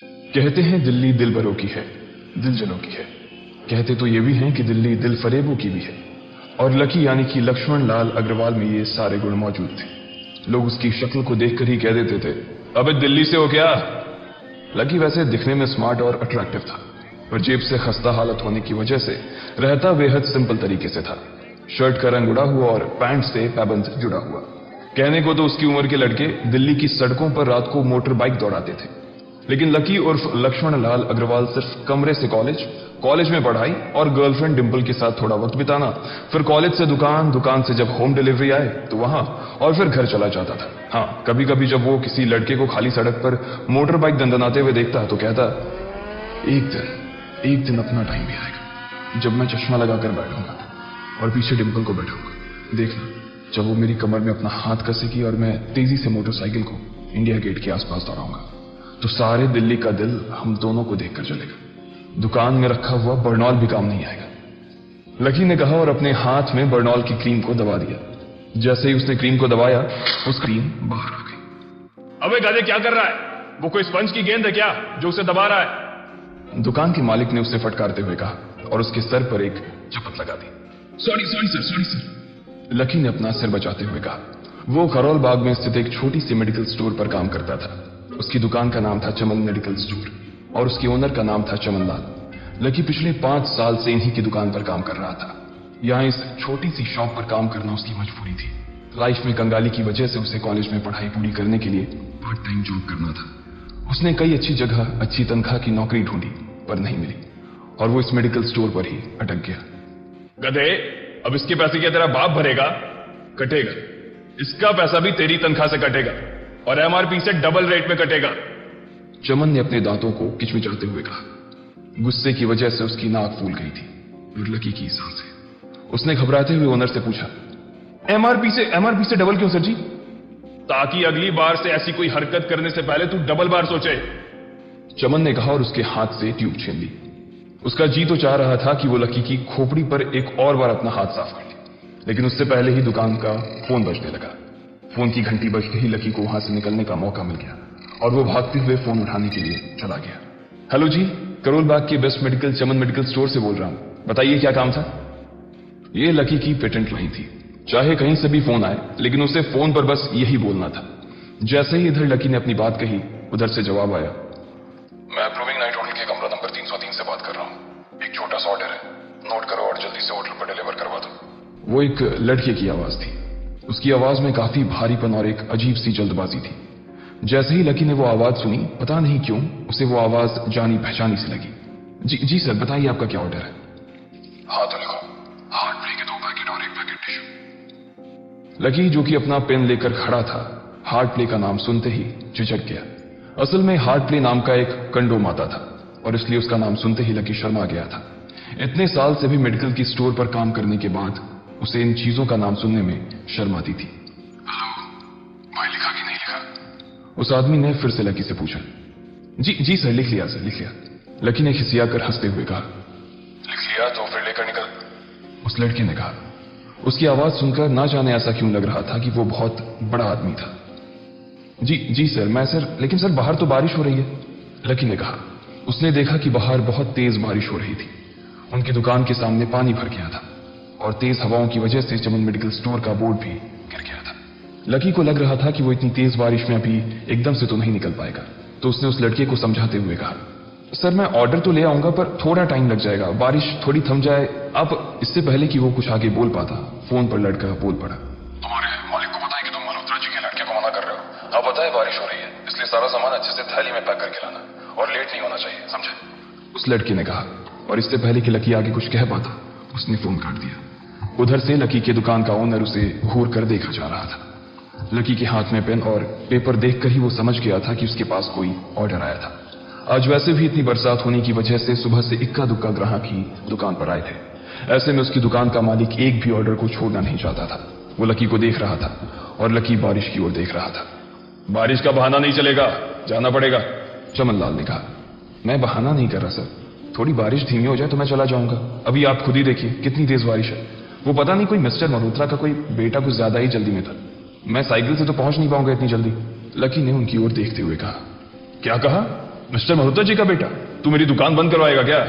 कहते हैं दिल्ली दिल भरों की है, दिल जनों की है। कहते तो ये भी हैं कि दिल्ली दिल फरेबों की भी है। और लकी यानी कि लक्ष्मण लाल अग्रवाल में ये सारे गुण मौजूद थे। लोग उसकी शक्ल को देखकर ही कह देते थे, अबे दिल्ली से हो क्या? लकी वैसे दिखने में स्मार्ट और अट्रैक्टिव था, पर जेब से खस्ता हालत होने की वजह से रहता बेहद सिंपल तरीके से था। शर्ट का रंग उड़ा हुआ और पैंट से पैबंद जुड़ा हुआ। कहने को तो उसकी उम्र के लड़के दिल्ली की सड़कों पर रात को मोटर बाइक दौड़ाते थे, लेकिन लकी उर्फ लक्ष्मण लाल अग्रवाल सिर्फ कमरे से कॉलेज में पढ़ाई और गर्लफ्रेंड डिंपल के साथ थोड़ा वक्त बिताना, फिर कॉलेज से दुकान, दुकान से जब होम डिलीवरी आए तो वहां, और फिर घर चला जाता था। हाँ, कभी कभी जब वो किसी लड़के को खाली सड़क पर मोटर बाइक दंदनाते हुए देखता तो कहता, एक दिन अपना टाइम भी आएगा जब मैं चश्मा लगाकर बैठूंगा और पीछे डिंपल को बैठाऊंगा। देखना, जब वो मेरी कमर में अपना हाथ कसेगी और मैं तेजी से मोटरसाइकिल को इंडिया गेट के आसपास दौड़ाऊंगा, तो सारे दिल्ली का दिल हम दोनों को देखकर चलेगा। दुकान में रखा हुआ बर्नॉल भी काम नहीं आएगा। लकी ने कहा और अपने हाथ में बर्नॉल की क्रीम को दबा दिया। जैसे ही उसने क्रीम को दबाया, उस क्रीम बाहर आ गई। अबे गधे, क्या कर रहा है? वो कोई स्पंज की गेंद है क्या जो उसे दबा रहा है? दुकान के मालिक ने उसे फटकारते हुए कहा और उसके सर पर एक चपत लगा दी। सॉरी सर, लकी ने अपना सिर बचाते हुए कहा। वो खरोल बाग में स्थित एक छोटी सी मेडिकल स्टोर पर काम करता था। उसकी दुकान का नाम था चमन मेडिकल स्टोर और उसके ओनर का नाम था चमन लाल। लकी पिछले 5 साल से इन्हीं की दुकान पर काम कर रहा था। यहाँ इस छोटी सी शॉप पर काम करना उसकी मजबूरी थी। लाइफ में कंगाली की वजह से उसे कॉलेज में पढ़ाई पूरी करने के लिए पार्ट टाइम जॉब करना था। उसने कई अच्छी जगह अच्छी तनख्वाह की नौकरी ढूंढी, पर नहीं मिली और वो इस मेडिकल स्टोर पर ही अटक गया। गधे, अब इसके पैसे क्या तेरा बाप भरेगा? कटेगा। इसका पैसा भी तेरी तनख्वाह से कटेगा और एमआरपी से डबल रेट में कटेगा। चमन ने अपने दांतों को किचमिचाते हुए कहा। गुस्से की वजह से उसकी नाक फूल गई थी और लकी की सांसें। उसने घबराते हुए ओनर से पूछा, एमआरपी से डबल क्यों सर जी? ताकि अगली बार से ऐसी कोई हरकत करने से पहले तू डबल बार सोचे। चमन ने कहा और उसके हाथ से ट्यूब छीन ली। उसका जी तो चाह रहा था कि वो लकी की खोपड़ी पर एक और बार अपना हाथ साफ कर ले, लेकिन उससे पहले ही दुकान का फोन बजने लगा। फोन की घंटी बजते ही लकी को वहां से निकलने का मौका मिल गया और वो भागते हुए फोन उठाने के लिए चला गया। हेलो जी, करोल बाग के बेस्ट मेडिकल चमन मेडिकल स्टोर से बोल रहा हूं, बताइए क्या काम था? ये लकी की पेटेंट लाइन थी। चाहे कहीं से भी फोन आए, लेकिन उसे फोन पर बस यही बोलना था। जैसे ही इधर लकी ने अपनी बात कही, उधर से जवाब आया, मैं अप्रूविंग नाइट होटल के कमरा नंबर 303 से बात कर रहा हूं। एक छोटा सा ऑर्डर है, नोट करो और जल्दी से होटल पर डिलीवर करवा दो। वो एक लड़के की आवाज थी। उसकी आवाज में काफी भारीपन और एक अजीब सी जल्दबाजी थी। जैसे ही लकी ने वो आवाज सुनी, पता नहीं क्यों उसे वो आवाज जानी पहचानी सी लगी। जी सर, बताइए आपका क्या ऑर्डर है? हाँ तो लिखो, हार्ट प्ले के 2 पैकेट और 1 पैकेट टिश्यू। लकी जो कि अपना पेन लेकर खड़ा था, हार्ट प्ले का नाम सुनते ही झिझक गया। असल में हार्ट प्ले नाम का एक कंडोम आता था और इसलिए उसका नाम सुनते ही लकी शर्मा गया था। इतने साल से भी मेडिकल की स्टोर पर काम करने के बाद उसे इन चीजों का नाम सुनने में शर्म आती थी। हेलो भाई, लिखा कि नहीं लिखा? उस आदमी ने फिर से लकी से पूछा। जी सर, लिख लिया सर, लिख लिया। लकी ने खिसियाकर हंसते हुए कहा। लिख लिया तो फिर लेकर निकल, उस लड़के ने कहा। उसकी आवाज सुनकर ना जाने ऐसा क्यों लग रहा था कि वो बहुत बड़ा आदमी था। जी सर, लेकिन सर बाहर तो बारिश हो रही है, लकी ने कहा। उसने देखा कि बाहर बहुत तेज बारिश हो रही थी। उनकी दुकान के सामने पानी भर गया था और तेज हवाओं की वजह से चमन मेडिकल स्टोर का बोर्ड भी गिर गया था। लकी को लग रहा था कि वो इतनी तेज बारिश में अभी एकदम से तो नहीं निकल पाएगा, तो उसने उस लड़के को समझाते हुए कहा, सर मैं ऑर्डर तो ले आऊंगा पर थोड़ा टाइम लग जाएगा, बारिश थोड़ी थम जाए। अब इससे पहले कि वो कुछ आगे बोल पाता, फोन पर लड़का बोल पड़ा। तुम्हारे मालिक को पता है कि तुम मल्होत्रा जी के लड़के को मना कर रहे हो? हाँ पता है, बारिश हो रही है, इसलिए सारा सामान अच्छे से थैली में पैक करके लाना और लेट नहीं होना चाहिए, समझे? उस लड़के ने कहा और इससे पहले कि लकी आगे कुछ कह पाता, उसने फोन काट दिया। उधर से लकी के दुकान का ओनर उसे घूर कर देखा जा रहा था। लकी के हाथ में पेन और पेपर देखकर ही वो समझ गया था कि उसके पास कोई ऑर्डर आया था। आज वैसे भी इतनी बरसात होने की वजह से सुबह से इक्का दुक्का ग्राहक ही दुकान पर आए थे। ऐसे में उसकी दुकान का मालिक एक भी ऑर्डर को छोड़ना नहीं चाहता था। वो लकी को देख रहा था और लकी बारिश की ओर देख रहा था। बारिश का बहाना नहीं चलेगा, जाना पड़ेगा, चमन लाल ने कहा। मैं बहाना नहीं कर रहा सर, थोड़ी बारिश धीमी हो जाए तो मैं चला जाऊंगा। अभी आप खुद ही देखिए कितनी तेज बारिश है। वो पता नहीं कोई मिस्टर मल्होत्रा का कोई बेटा कुछ ज्यादा ही जल्दी में था। मैं साइकिल से तो पहुंच नहीं पाऊंगा इतनी जल्दी। लकी ने उनकी ओर देखते हुए कहा। क्या कहा? मिस्टर मल्होत्रा जी का बेटा, तू मेरी दुकान बंद करवाएगा क्या?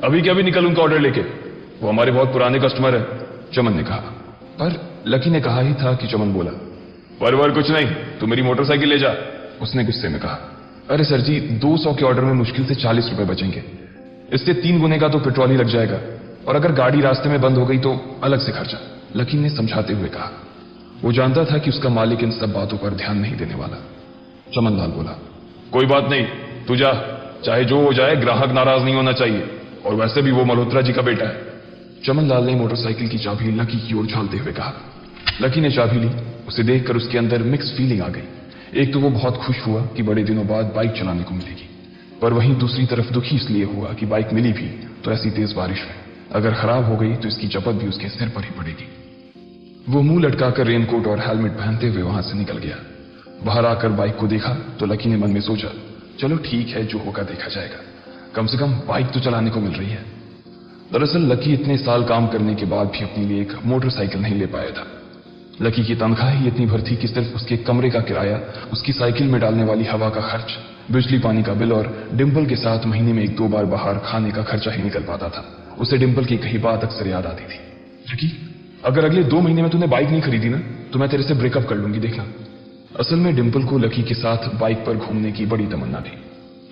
अभी के अभी निकल उनका ऑर्डर लेके, वो हमारे बहुत पुराने कस्टमर है, चमन ने कहा। पर लकी ने कहा ही था कि चमन बोला, पर कुछ नहीं, तू मेरी मोटरसाइकिल ले जा, उसने गुस्से में कहा। अरे सर जी, 200 के ऑर्डर में मुश्किल से 40 रुपए बचेंगे, इससे 3 गुने का तो पेट्रोल ही लग जाएगा, और अगर गाड़ी रास्ते में बंद हो गई तो अलग से खर्चा, लकी ने समझाते हुए कहा। वो जानता था कि उसका मालिक इन सब बातों पर ध्यान नहीं देने वाला। चमन लाल बोला, कोई बात नहीं, तू जा, चाहे जो हो जाए ग्राहक नाराज नहीं होना चाहिए, और वैसे भी वो मल्होत्रा जी का बेटा है। चमन लाल ने मोटरसाइकिल की चाबी लकी की ओर उछालते हुए कहा। लकी ने चाबी ली, उसे देखकर उसके अंदर मिक्स फीलिंग आ गई। एक तो वो बहुत खुश हुआ कि बड़े दिनों बाद बाइक चलाने को मिलेगी, पर वहीं दूसरी तरफ दुखी इसलिए हुआ कि बाइक मिली भी तो ऐसी तेज बारिश में, अगर खराब हो गई तो इसकी चपत भी उसके सिर पर ही पड़ेगी। वो मुंह लटकाकर रेनकोट और हेलमेट पहनते हुए वहां से निकल गया। बाहर आकर बाइक को देखा तो लकी ने मन में सोचा, चलो ठीक है, जो होगा देखा जाएगा, कम से कम बाइक तो चलाने को मिल रही है। दरअसल लकी इतने साल काम करने के बाद भी अपने लिए एक मोटरसाइकिल नहीं ले पाया था। लकी की तनख्वाह ही इतनी भर थी कि सिर्फ उसके कमरे का किराया, उसकी साइकिल में डालने वाली हवा का खर्च, बिजली पानी का बिल और डिंपल के साथ महीने में 1-2 बार बाहर खाने का खर्चा ही निकल पाता था। उसे डिंपल की कही बात अक्सर याद आती थी, लकी अगर अगले 2 महीने में तूने बाइक नहीं खरीदी ना तो मैं तेरे से ब्रेकअप कर लूंगी, देखना। असल में डिंपल को लकी के साथ बाइक पर घूमने की बड़ी तमन्ना थी।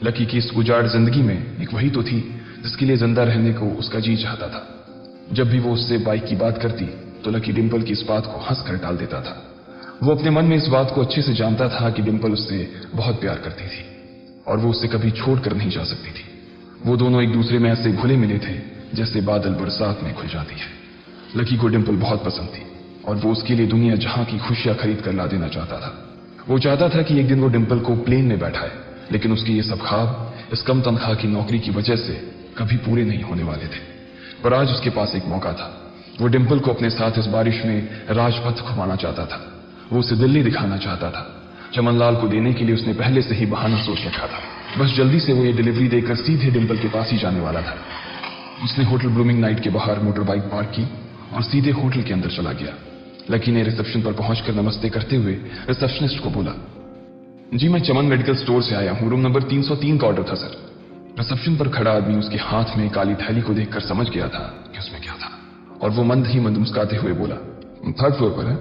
लकी की इस उजाड़ जिंदगी में एक वही तो थी जिसके लिए जिंदा रहने को उसका जी चाहता था। जब भी वो उससे बाइक की बात करती तो लकी डिंपल की इस बात को हंसकर टाल देता था। वो अपने मन में इस बात को अच्छे से जानता था कि डिंपल उससे बहुत प्यार करती थी और वो उसे कभी छोड़कर नहीं जा सकती थी। वो दोनों एक दूसरे में ऐसे घुले मिले थे जैसे बादल बरसात में घुल जाती है। लकी को डिंपल बहुत पसंद थी और वो उसके लिए दुनिया जहां की खुशियां खरीद कर ला देना चाहता था। वो चाहता था कि एक दिन वो डिंपल को प्लेन में बैठाए, लेकिन उसके ये सब ख्वाब इस कम तनख्वाह की नौकरी की वजह से कभी पूरे नहीं होने वाले थे। पर आज उसके पास एक मौका था। वो डिंपल को अपने साथ इस बारिश में राजपथ घुमाना चाहता था। वो उसे दिल्ली दिखाना चाहता था। चमन लाल को देने के लिए उसने पहले से ही बहाना सोच रखा था। बस जल्दी से वो ये डिलीवरी देकर सीधे डिंपल के पास ही जाने वाला था। उसने होटल ब्लूमिंग नाइट के बाहर मोटर बाइक पार्क की और सीधे होटल के अंदर चला गया। लकी ने रिसेप्शन पर पहुंचकर नमस्ते करते हुए रिसेप्शनिस्ट को बोला, जी मैं चमन मेडिकल स्टोर से आया हूं, रूम नंबर 303 का ऑर्डर था सर। रिसेप्शन पर खड़ा आदमी उसके हाथ में काली थैली को देखकर समझ गया था कि उसमें क्या था और वो मंद ही मंद मुस्कुराते हुए बोला, 3rd फ्लोर पर है,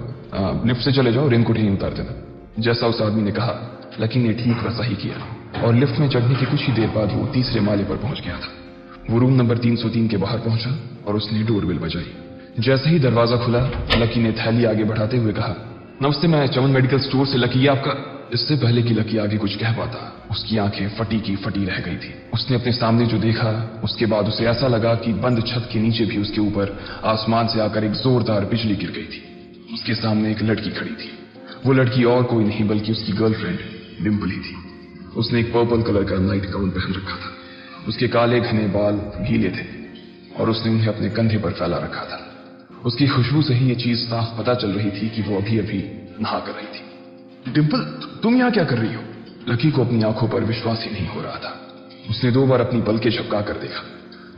लिफ्ट से चले जाओ, रेनकोट ही उतार देना। जैसा उस आदमी ने कहा लकी ने ठीक वैसा ही किया और लिफ्ट में चढ़ने की कुछ ही देर बाद वो 3रे माले पर पहुंच गया था। वो रूम नंबर 303 के बाहर पहुंचा और उसने डोरबेल बजाई। जैसे ही दरवाजा खुला लकी ने थैली आगे बढ़ाते हुए कहा, नमस्ते, मैं चमन मेडिकल स्टोर से लकी, आपका। इससे पहले कि लकी आगे कुछ कह पाता उसकी आंखें फटी की फटी रह गई थी। उसने अपने सामने जो देखा उसके बाद उसे ऐसा लगा कि बंद छत के नीचे भी उसके ऊपर आसमान से आकर एक जोरदार बिजली गिर गई थी। उसके सामने एक लड़की खड़ी थी। वो लड़की और कोई नहीं बल्कि उसकी गर्लफ्रेंड डिंपल ही थी। उसने एक पर्पल कलर का नाइट गाउन पहन रखा था। उसके काले घने बाल गीले थे और उसने उन्हें अपने कंधे पर फैला रखा था। उसकी खुशबू से ही ये चीज साफ पता चल रही थी कि वो अभी अभी नहा कर रही थी। डिंपल, तुम यहां क्या कर रही हो? लकी को अपनी आंखों पर विश्वास ही नहीं हो रहा था। उसने 2 बार अपनी पलकें झपका कर देखा,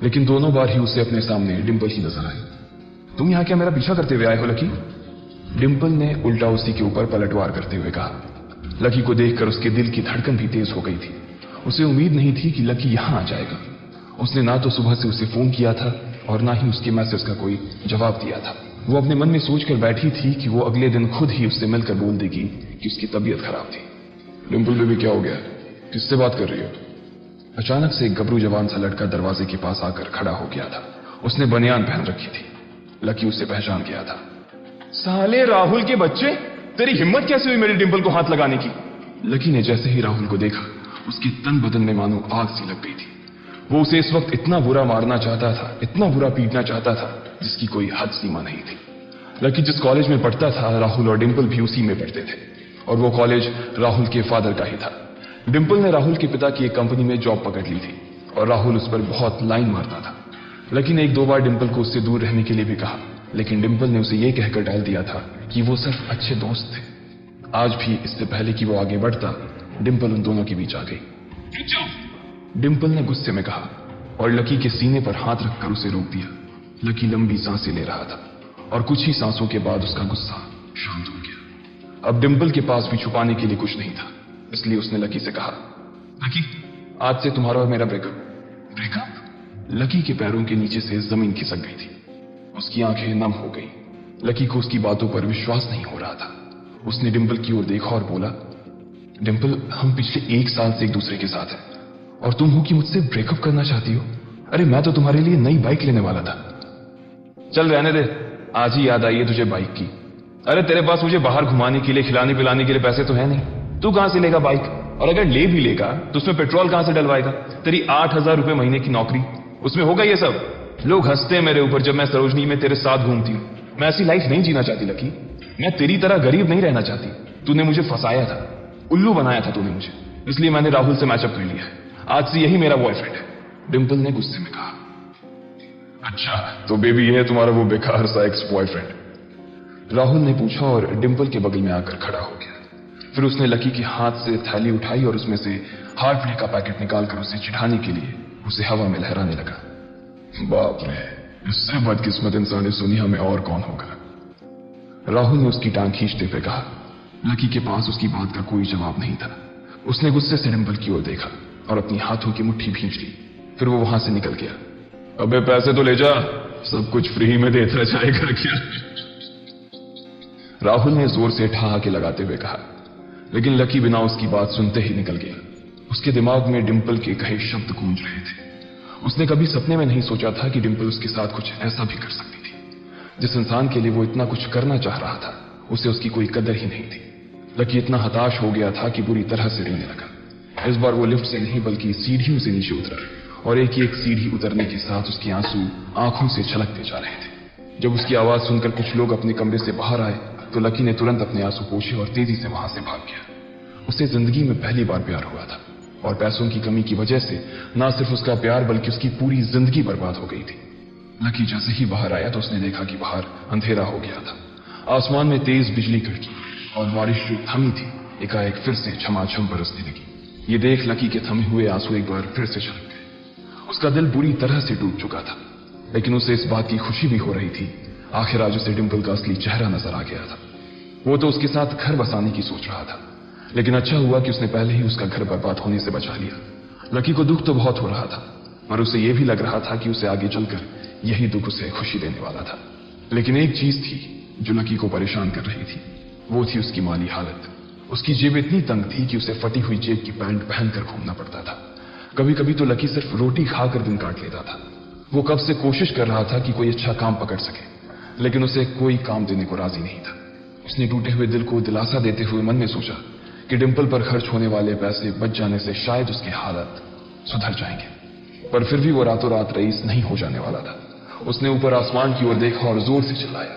लेकिन दोनों बार ही उसे अपने सामने डिंपल ही नजर आई। तुम यहां क्या मेरा पीछा करते हुए आए हो लकी? डिंपल ने उल्टा उसी के ऊपर पलटवार करते हुए कहा। लकी को देखकर उसके दिल की धड़कन भी तेज हो गई थी। उसे उम्मीद नहीं थी कि लकी यहां आ जाएगा। उसने ना तो सुबह से उसे फोन किया था और ना ही उसके मैसेज का कोई जवाब दिया था। वो अपने मन में सोचकर बैठी थी कि वो अगले दिन खुद ही उससे मिलकर बोल देगी कि उसकी तबीयत खराब थी। डिंपल बेबी, क्या हो गया? किससे बात कर रही हो? अचानक से एक गबरू जवान सा लड़का दरवाजे के पास आकर खड़ा हो गया था। उसने बनियान पहन रखी थी। लकी उसे पहचान गया था। साले राहुल के बच्चे, तेरी हिम्मत कैसे हुई मेरी डिंपल को हाथ लगाने की? लकी ने जैसे ही राहुल को देखा उसके तन बदन में मानो आग सी लग गई थी। वो उसे इस वक्त इतना बुरा मारना चाहता था, इतना बुरा पीटना चाहता था जिसकी कोई हद सीमा नहीं थी। लकी जिस कॉलेज में पढ़ता था राहुल और डिंपल भी उसी में पढ़ते थे और वो कॉलेज राहुल के फादर का ही था। डिंपल ने राहुल के पिता की एक कंपनी में जॉब पकड़ ली थी और राहुल उस पर बहुत लाइन मारता था। लकी ने 1-2 बार डिंपल को उससे दूर रहने के लिए भी कहा, लेकिन डिंपल ने उसे यह कहकर टाल दिया था कि वो सिर्फ अच्छे दोस्त थे। आज भी इससे पहले कि वो आगे बढ़ता डिंपल उन दोनों के बीच आ गई। डिंपल ने गुस्से में कहा और लकी के सीने पर हाथ रखकर उसे रोक दिया। लकी लंबी सांसें ले रहा था और कुछ ही सांसों के बाद उसका गुस्सा शांत हो गया। अब डिंपल के पास भी छुपाने के लिए कुछ नहीं था, इसलिए उसने लकी से कहा, लकी आज से तुम्हारा और मेरा ब्रेकअप। ब्रेकअप? लकी के पैरों के नीचे से जमीन खिसक गई थी। उसकी आंखें नम हो गई। लकी को उसकी बातों पर विश्वास नहीं हो रहा था। उसने डिंपल की ओर देखा और बोला, डिंपल, हम पिछले 1 साल से एक दूसरे के साथ हैं और तुम हो कि मुझसे ब्रेकअप करना चाहती हो? अरे मैं तो तुम्हारे लिए नई बाइक लेने वाला था। चल रहने दे, आज ही याद आई है तुझे बाइक की। अरे तेरे पास मुझे बाहर घुमाने के लिए, खिलाने पिलाने के लिए पैसे तो है नहीं। तू कहां से लेगा बाइक? और अगर ले भी लेगा तो उसमें पेट्रोल कहां से डलवाएगा? तेरी 8,000 रुपए महीने की नौकरी, उसमें होगा ये सब? लोग हंसते हैं मेरे ऊपर जब मैं सरोजनी में तेरे साथ घूमती हूं। मैं ऐसी लाइफ नहीं जीना चाहती लकी। मैं तेरी तरह गरीब नहीं रहना चाहती। तूने मुझे फंसाया था, उल्लू बनाया था तूने मुझे, इसलिए मैंने राहुल से मैचअप कर लिया है। आज से यही मेरा बॉयफ्रेंड है, डिंपल ने गुस्से में कहा। अच्छा, तो बेबी ये है तुम्हारा वो बेकार सा एक्स बॉयफ्रेंड? राहुल ने पूछा और डिंपल के बगल में आकर खड़ा हो गया। फिर उसने लकी के हाथ से थैली उठाई और उसमें से हार्टली का पैकेट निकालकर उसे चिढ़ाने के लिए उसे हवा में लहराने लगा। बाप रे, इससे बदकिस्मत इंसान इस दुनिया में और कौन होगा? राहुल ने उसकी टांग खींचते हुए कहा। लकी के पास उसकी बात का कोई जवाब नहीं था। उसने गुस्से से डिंपल की ओर देखा और अपनी हाथों की मुट्ठी भींच ली। फिर वो वहां से निकल गया। अबे पैसे तो ले जा, सब कुछ फ्री में देता जाएगा क्या? राहुल ने जोर से ठहाके लगाते हुए कहा, लेकिन लकी बिना उसकी बात सुनते ही निकल गया। उसके दिमाग में डिंपल के कहे शब्द गूंज रहे थे। उसने कभी सपने में नहीं सोचा था कि डिंपल उसके साथ कुछ ऐसा भी कर सकती थी। जिस इंसान के लिए वो इतना कुछ करना चाह रहा था, उसे उसकी कोई कदर ही नहीं थी। लकी इतना हताश हो गया था कि बुरी तरह से रोने लगा। इस बार वो लिफ्ट से नहीं बल्कि सीढ़ियों से नीचे उतरा और एक एक सीढ़ी उतरने के साथ उसके आंसू आंखों से छलकते जा रहे थे। जब उसकी आवाज सुनकर कुछ लोग अपने कमरे से बाहर आए तो लकी ने तुरंत अपने आंसू पोंछे और तेजी से वहां से भाग गया। उसे जिंदगी में पहली बार प्यार हुआ था और पैसों की कमी की वजह से न सिर्फ उसका प्यार बल्कि उसकी पूरी जिंदगी बर्बाद हो गई थी। लकी जैसे ही बाहर आया तो उसने देखा कि बाहर अंधेरा हो गया था। आसमान में तेज बिजली कड़की और बारिश जो थमी थी एकाएक फिर से झमाझम बरसने लगी। ये देख लकी के थमे हुए आंसू एक बार फिर से छलक गए। उसका दिल बुरी तरह से टूट चुका था, लेकिन उसे इस बात की खुशी भी हो रही थी। आखिर आज उसे डिंपल का असली चेहरा नजर आ गया था। वो तो उसके साथ घर बसाने की सोच रहा था, लेकिन अच्छा हुआ कि उसने पहले ही उसका घर बर्बाद होने से बचा लिया। लकी को दुख तो बहुत हो रहा था और उसे यह भी लग रहा था कि उसे आगे चलकर यही दुख उसे खुशी देने वाला था। लेकिन एक चीज थी जो लकी को परेशान कर रही थी, वो थी उसकी माली हालत। उसकी जेब इतनी तंग थी कि उसे फटी हुई जेब की पैंट पहनकर घूमना पड़ता था। कभी कभी तो लकी सिर्फ रोटी खाकर दिन काट लेता था। वो कब से कोशिश कर रहा था कि कोई अच्छा काम पकड़ सके, लेकिन उसे कोई काम देने को राजी नहीं था। उसने टूटे हुए दिल को दिलासा देते हुए मन में सोचा कि डिंपल पर खर्च होने वाले पैसे बच जाने से शायद उसकी हालत सुधर जाएंगे। पर फिर भी वो रातों रात रईस नहीं हो जाने वाला था। उसने ऊपर आसमान की ओर देखा और जोर से चिल्लाया,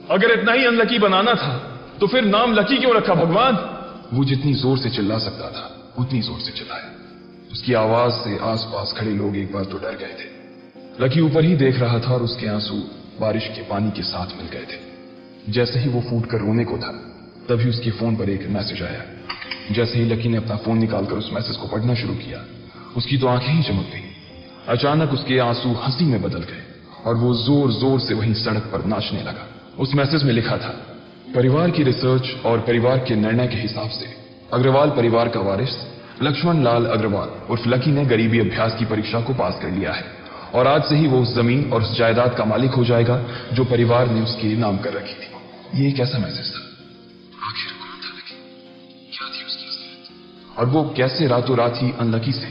अगर इतना ही अनलकी बनाना था तो फिर नाम लकी क्यों रखा भगवान? वो जितनी जोर से चिल्ला सकता था उतनी जोर से चिल्लाया। उसकी आवाज से आसपास खड़े लोग एक बार तो डर गए थे। लकी ऊपर ही देख रहा था और उसके आंसू बारिश के पानी के साथ मिल गए थे। जैसे ही वो फूट कर रोने को था, तभी उसके फोन पर एक मैसेज आया। जैसे ही लकी ने अपना फोन निकालकर उस मैसेज को पढ़ना शुरू किया, उसकी तो आंखें ही चमक गई। अचानक उसके आंसू हंसी में बदल गए और वो जोर जोर से वहीं सड़क पर नाचने लगा। उस मैसेज में लिखा था, परिवार की रिसर्च और परिवार के निर्णय के हिसाब से अग्रवाल परिवार का वारिस लक्ष्मण लाल अग्रवाल उर्फ लकी ने गरीबी अभ्यास की परीक्षा को पास कर लिया है और आज से ही वो उस जमीन और उस जायदाद का मालिक हो जाएगा जो परिवार ने उसके नाम कर रखी थी। ये एक ऐसा मैसेज था। आखिर कौन था लकी? क्या थी उसकी असलियत? और वो कैसे रातों रात ही अनलकी से